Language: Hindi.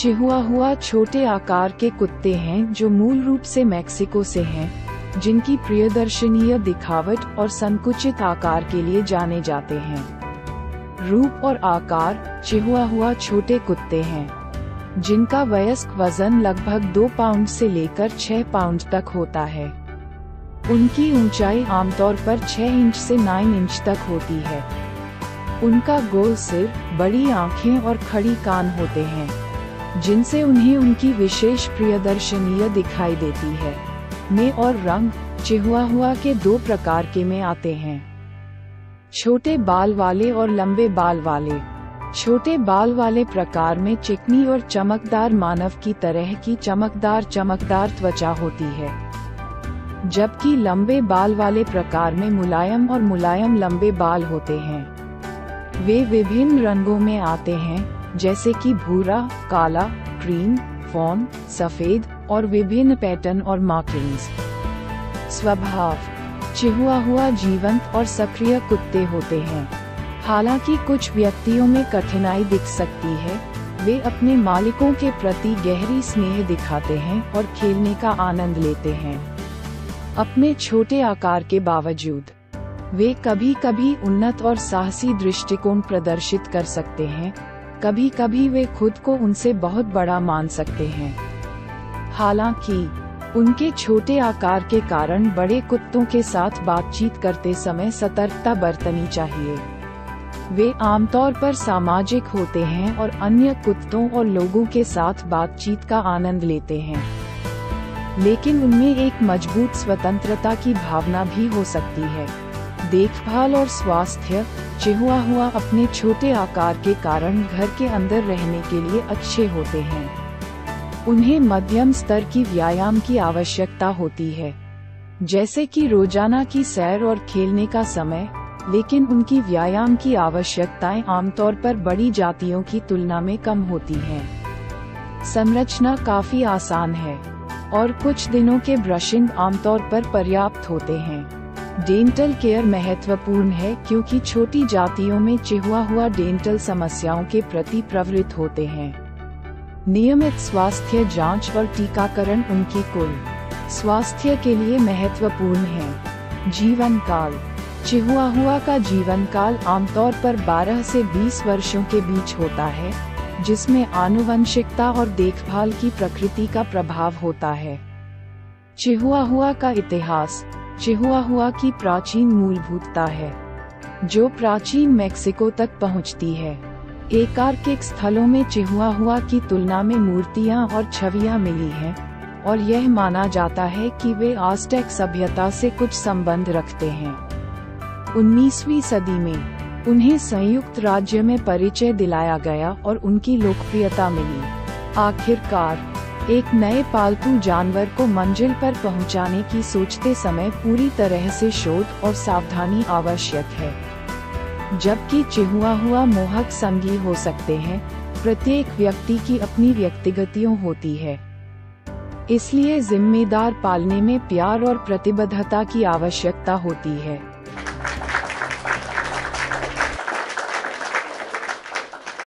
चिहुआहुआ छोटे आकार के कुत्ते हैं जो मूल रूप से मैक्सिको से हैं, जिनकी प्रियदर्शनीय दिखावट और संकुचित आकार के लिए जाने जाते हैं। रूप और आकार, चिहुआहुआ छोटे कुत्ते हैं जिनका वयस्क वजन लगभग 2 पाउंड से लेकर 6 पाउंड तक होता है। उनकी ऊंचाई आमतौर पर 6 इंच से 9 इंच तक होती है। उनका गोल सिर, बड़ी आंखें और खड़ी कान होते हैं, जिनसे उन्हें उनकी विशेष प्रियदर्शनीय दिखाई देती है। में और रंग, चिहुआहुआ के 2 प्रकार के में आते हैं, छोटे बाल वाले और लंबे बाल वाले। छोटे बाल वाले प्रकार में चिकनी और चमकदार मानव की तरह की चमकदार त्वचा होती है, जबकि लंबे बाल वाले प्रकार में मुलायम और मुलायम लंबे बाल होते हैं। वे विभिन्न रंगों में आते हैं, जैसे कि भूरा, काला, क्रीम, फॉन, सफेद और विभिन्न पैटर्न और मार्किंग्स। स्वभाव, चिहुआहुआ जीवंत और सक्रिय कुत्ते होते हैं। हालांकि कुछ व्यक्तियों में कठिनाई दिख सकती है, वे अपने मालिकों के प्रति गहरी स्नेह दिखाते हैं और खेलने का आनंद लेते हैं। अपने छोटे आकार के बावजूद वे कभी कभी उन्नत और साहसी दृष्टिकोण प्रदर्शित कर सकते हैं। कभी कभी वे खुद को उनसे बहुत बड़ा मान सकते हैं। हालांकि उनके छोटे आकार के कारण बड़े कुत्तों के साथ बातचीत करते समय सतर्कता बरतनी चाहिए। वे आमतौर पर सामाजिक होते हैं और अन्य कुत्तों और लोगों के साथ बातचीत का आनंद लेते हैं, लेकिन उनमें एक मजबूत स्वतंत्रता की भावना भी हो सकती है। देखभाल और स्वास्थ्य, चिहुआहुआ अपने छोटे आकार के कारण घर के अंदर रहने के लिए अच्छे होते हैं। उन्हें मध्यम स्तर की व्यायाम की आवश्यकता होती है, जैसे कि रोजाना की सैर और खेलने का समय, लेकिन उनकी व्यायाम की आवश्यकताएं आमतौर पर बड़ी जातियों की तुलना में कम होती हैं। संरचना काफी आसान है और कुछ दिनों के ब्रशिंग आमतौर पर पर्याप्त होते हैं। डेंटल केयर महत्वपूर्ण है क्योंकि छोटी जातियों में चिहुआहुआ डेंटल समस्याओं के प्रति प्रवृत्त होते हैं। नियमित स्वास्थ्य जांच और टीकाकरण उनकी कुल स्वास्थ्य के लिए महत्वपूर्ण है। जीवन काल, चिहुआहुआ का जीवन काल आमतौर पर 12 से 20 वर्षों के बीच होता है, जिसमें आनुवंशिकता और देखभाल की प्रकृति का प्रभाव होता है। चिहुआहुआ का इतिहास, चिहुआहुआ की प्राचीन मूलभूतता है, जो प्राचीन मैक्सिको तक पहुंचती है। एकार्किक स्थलों में चिहुआहुआ की तुलना में मूर्तियां और छवियां मिली हैं, और यह माना जाता है कि वे आज़्टेक सभ्यता से कुछ संबंध रखते हैं। 19वीं सदी में उन्हें संयुक्त राज्य में परिचय दिलाया गया और उनकी लोकप्रियता मिली। आखिरकार एक नए पालतू जानवर को मंजिल पर पहुंचाने की सोचते समय पूरी तरह से शोध और सावधानी आवश्यक है। जबकि चिहुआहुआ मोहक संगी हो सकते हैं, प्रत्येक व्यक्ति की अपनी व्यक्तिगतियों होती है। इसलिए जिम्मेदार पालने में प्यार और प्रतिबद्धता की आवश्यकता होती है।